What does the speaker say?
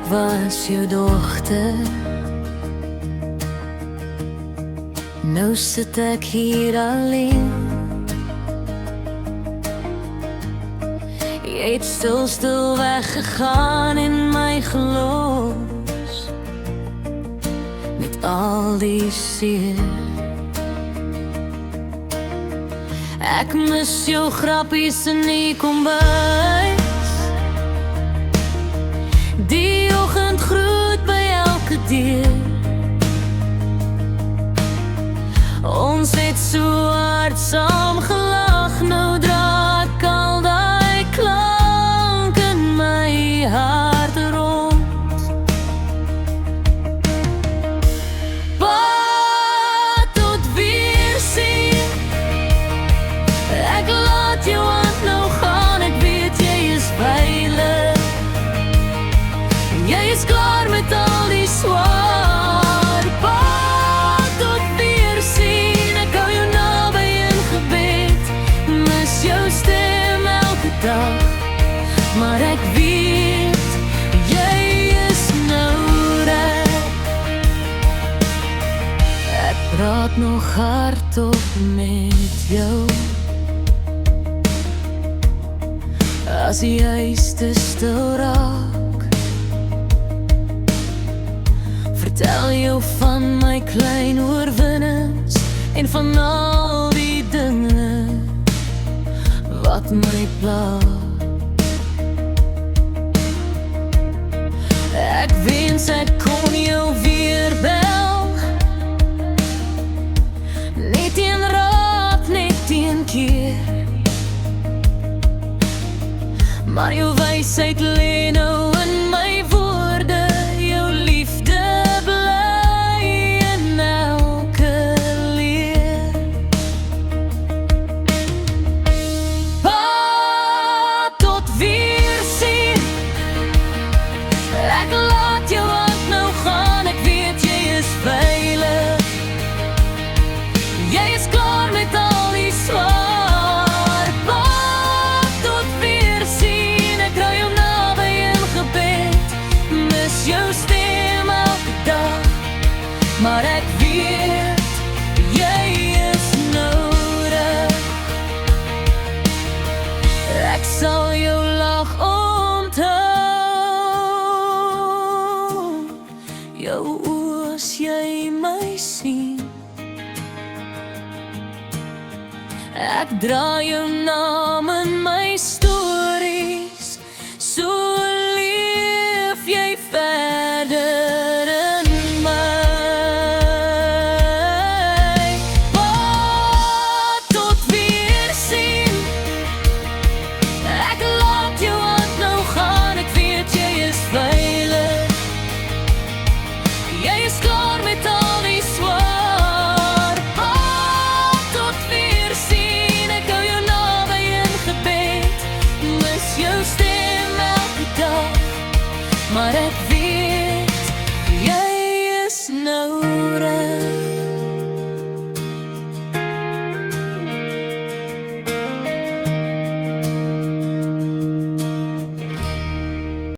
was jou dogter. Nou sit ek hier alleen. Jy het stil weggegaan en my gelos met al die seer. Ek mis jou grappies in die kombuis, die oggendgroet by elke deur. Ons het so hard saam gelag, nou dra ek al die klank in my hart rond. Pa, tot weersien. Ek laat jou hand nou gaan, ek weet jy is veilig. En jy is klaar met al die swaar. Pa, maar ek weet, jy is nou reg. Ek praat nog hardop met jou, as die huis te stil raak. Vertel jou van my klein oorwinnings en van al die dinge wat my pla. Ek wens ek kon jou weer bel, net een raad, net een keer. Maar jou wysheid lê nou in my woorde, jou liefde bly in elke leer. Pa, tot weersien. Ek laat jou hand nou gaan, ek weet jy is veilig. Jy is klaar met al die swaar. Pa, tot weersien. Ek draai jou naby in gebed, mis jou stem elke dag. Maar ek weet, jy is nodig. Ek sal jou lag onthou, jou oë as jy my sien. Ek dra jou naam in my stories, so leef jy verder in my. Pa, tot weersien. Ek laat jou hand nou gaan, ek weet jy is veilig. Jy is klaar met al die swaar. Pa, tot weersien. Ek hou jou naby in gebed, mis jou stem elke dag. Maar ek weet